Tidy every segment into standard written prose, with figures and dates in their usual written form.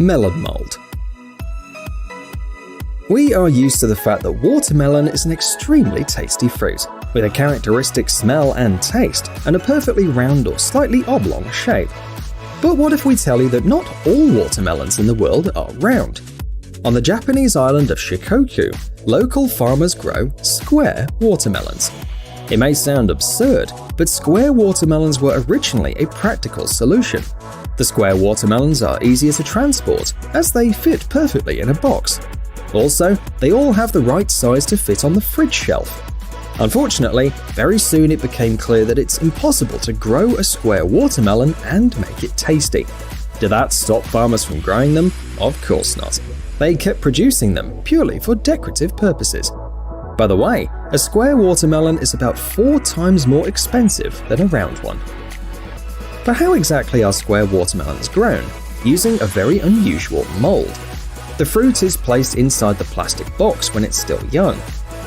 MelonMold. We are used to the fact that watermelon is an extremely tasty fruit, with a characteristic smell and taste, and a perfectly round or slightly oblong shape. But what if we tell you that not all watermelons in the world are round? On the Japanese island of Shikoku, local farmers grow square watermelons. It may sound absurd, but square watermelons were originally a practical solution. The square watermelons are easier to transport, as they fit perfectly in a box. Also, they all have the right size to fit on the fridge shelf. Unfortunately, very soon it became clear that it's impossible to grow a square watermelon and make it tasty. Did that stop farmers from growing them? Of course not. They kept producing them purely for decorative purposes. By the way, a square watermelon is about 4 times more expensive than a round one. But how exactly are square watermelons grown? Using a very unusual mold. The fruit is placed inside the plastic box when it's still young.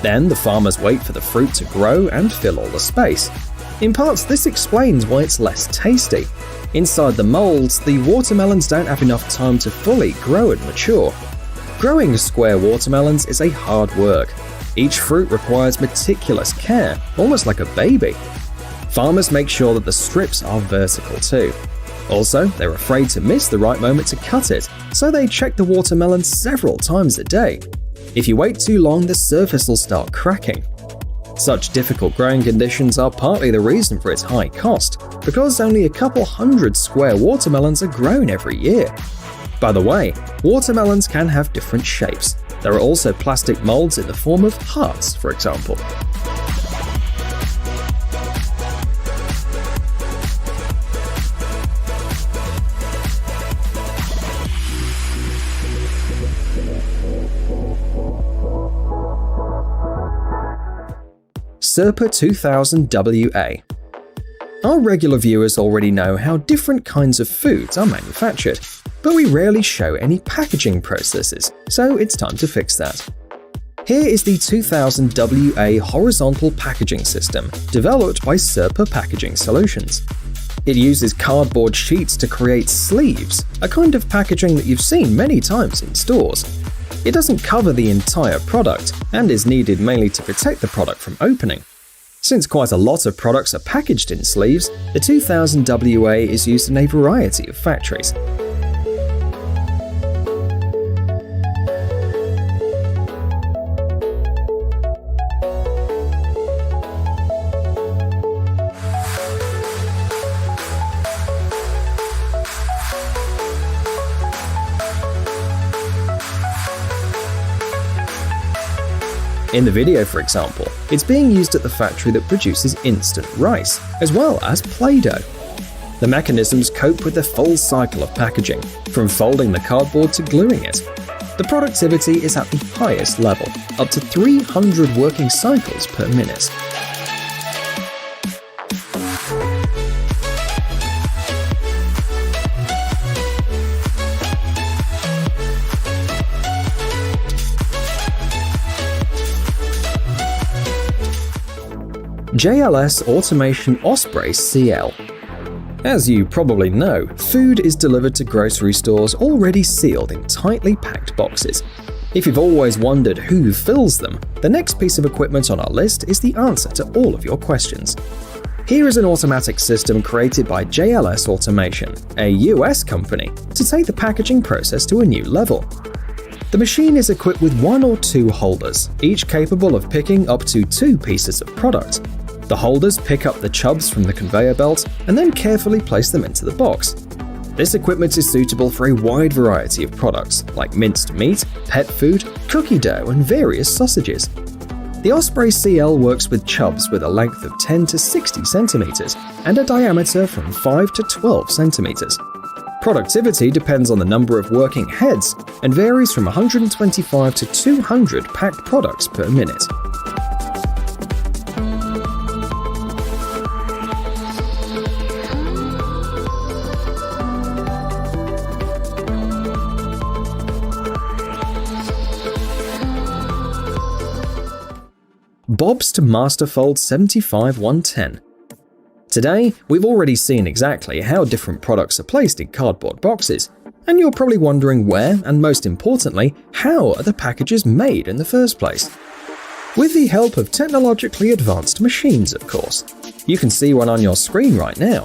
Then the farmers wait for the fruit to grow and fill all the space. In parts, this explains why it's less tasty. Inside the molds, the watermelons don't have enough time to fully grow and mature. Growing square watermelons is a hard work. Each fruit requires meticulous care, almost like a baby. Farmers make sure that the strips are vertical too. Also, they're afraid to miss the right moment to cut it, so they check the watermelon several times a day. If you wait too long, the surface will start cracking. Such difficult growing conditions are partly the reason for its high cost, because only a couple hundred square watermelons are grown every year. By the way, watermelons can have different shapes. There are also plastic molds in the form of hearts, for example. Serpa 2000WA. Our regular viewers already know how different kinds of foods are manufactured, but we rarely show any packaging processes, so it's time to fix that. Here is the 2000WA horizontal packaging system, developed by Serpa Packaging Solutions. It uses cardboard sheets to create sleeves, a kind of packaging that you've seen many times in stores. It doesn't cover the entire product, and is needed mainly to protect the product from opening. Since quite a lot of products are packaged in sleeves, the 2000WA is used in a variety of factories. In the video, for example, it's being used at the factory that produces instant rice, as well as Play-Doh. The mechanisms cope with the full cycle of packaging, from folding the cardboard to gluing it. The productivity is at the highest level, up to 300 working cycles per minute. JLS Automation Osprey CL. As you probably know, food is delivered to grocery stores already sealed in tightly packed boxes. If you've always wondered who fills them, the next piece of equipment on our list is the answer to all of your questions. Here is an automatic system created by JLS Automation, a US company, to take the packaging process to a new level. The machine is equipped with 1 or 2 holders, each capable of picking up to 2 pieces of product. The holders pick up the chubs from the conveyor belt and then carefully place them into the box. This equipment is suitable for a wide variety of products, like minced meat, pet food, cookie dough, and various sausages. The Osprey CL works with chubs with a length of 10 to 60 centimeters and a diameter from 5 to 12 centimeters. Productivity depends on the number of working heads and varies from 125 to 200 packed products per minute. BOBST Masterfold 75110. Today, we've already seen exactly how different products are placed in cardboard boxes, And you're probably wondering where, and most importantly, how are the packages made in the first place? With the help of technologically advanced machines, of course. You can see one on your screen right now.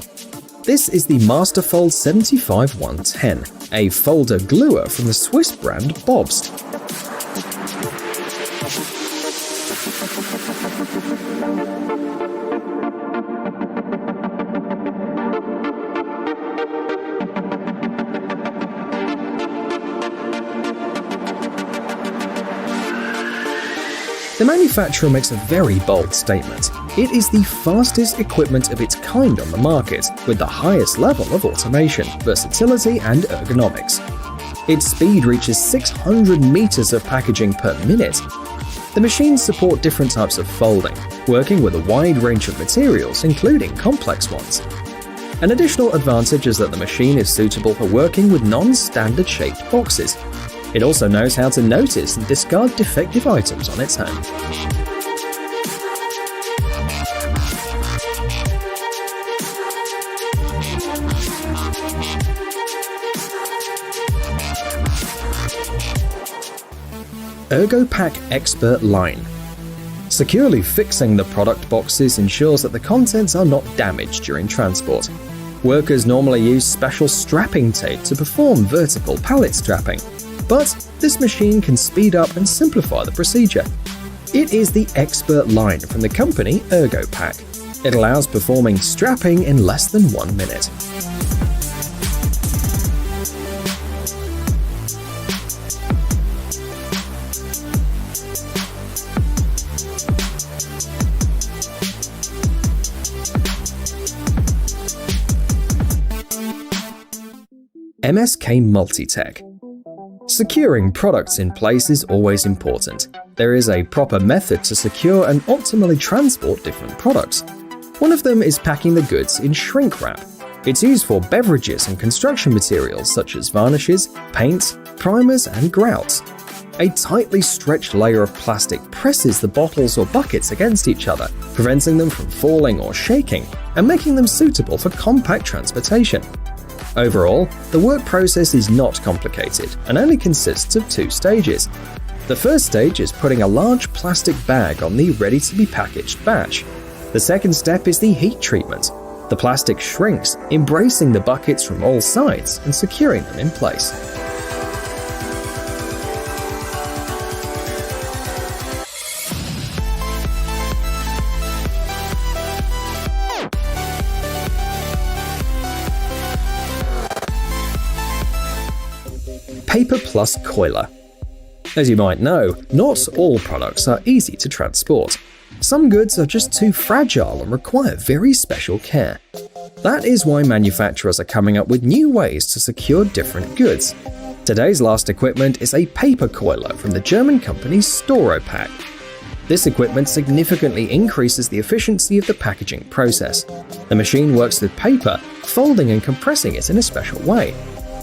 This is the Masterfold 75110, a folder gluer from the Swiss brand BOBST. The manufacturer makes a very bold statement. It is the fastest equipment of its kind on the market, with the highest level of automation, versatility, and ergonomics. Its speed reaches 600 meters of packaging per minute. The machines support different types of folding, working with a wide range of materials, including complex ones. An additional advantage is that the machine is suitable for working with non-standard shaped boxes. It also knows how to notice and discard defective items on its own. ErgoPack X-pert line. Securely fixing the product boxes ensures that the contents are not damaged during transport. Workers normally use special strapping tape to perform vertical pallet strapping. But this machine can speed up and simplify the procedure. It is the X-pert line from the company ErgoPack. It allows performing strapping in less than 1 minute. MSK Multitech. Securing products in place is always important. There is a proper method to secure and optimally transport different products. One of them is packing the goods in shrink wrap. It's used for beverages and construction materials such as varnishes, paints, primers, and grouts. A tightly stretched layer of plastic presses the bottles or buckets against each other, preventing them from falling or shaking, and making them suitable for compact transportation. Overall, the work process is not complicated and only consists of 2 stages. The first stage is putting a large plastic bag on the ready-to-be-packaged batch. The second step is the heat treatment. The plastic shrinks, embracing the buckets from all sides and securing them in place. PAPERplus Coiler. As you might know, not all products are easy to transport. Some goods are just too fragile and require very special care. That is why manufacturers are coming up with new ways to secure different goods. Today's last equipment is a paper coiler from the German company ErgoPack. This equipment significantly increases the efficiency of the packaging process. The machine works with paper, folding and compressing it in a special way.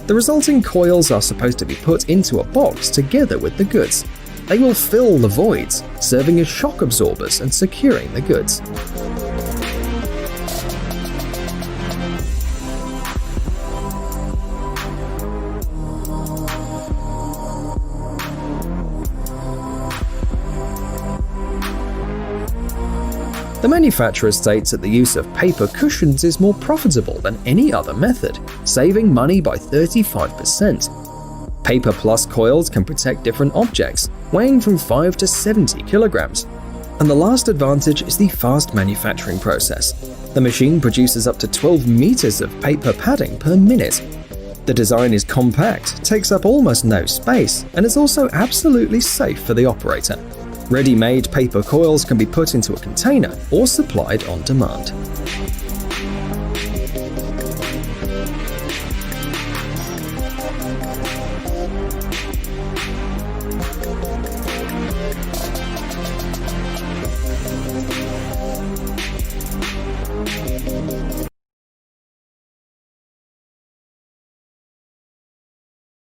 The resulting coils are supposed to be put into a box together with the goods. They will fill the voids, serving as shock absorbers and securing the goods. The manufacturer states that the use of paper cushions is more profitable than any other method, saving money by 35%. PAPERplus coils can protect different objects, weighing from 5 to 70 kilograms. And the last advantage is the fast manufacturing process. The machine produces up to 12 meters of paper padding per minute. The design is compact, takes up almost no space, and is also absolutely safe for the operator. Ready-made paper coils can be put into a container or supplied on demand.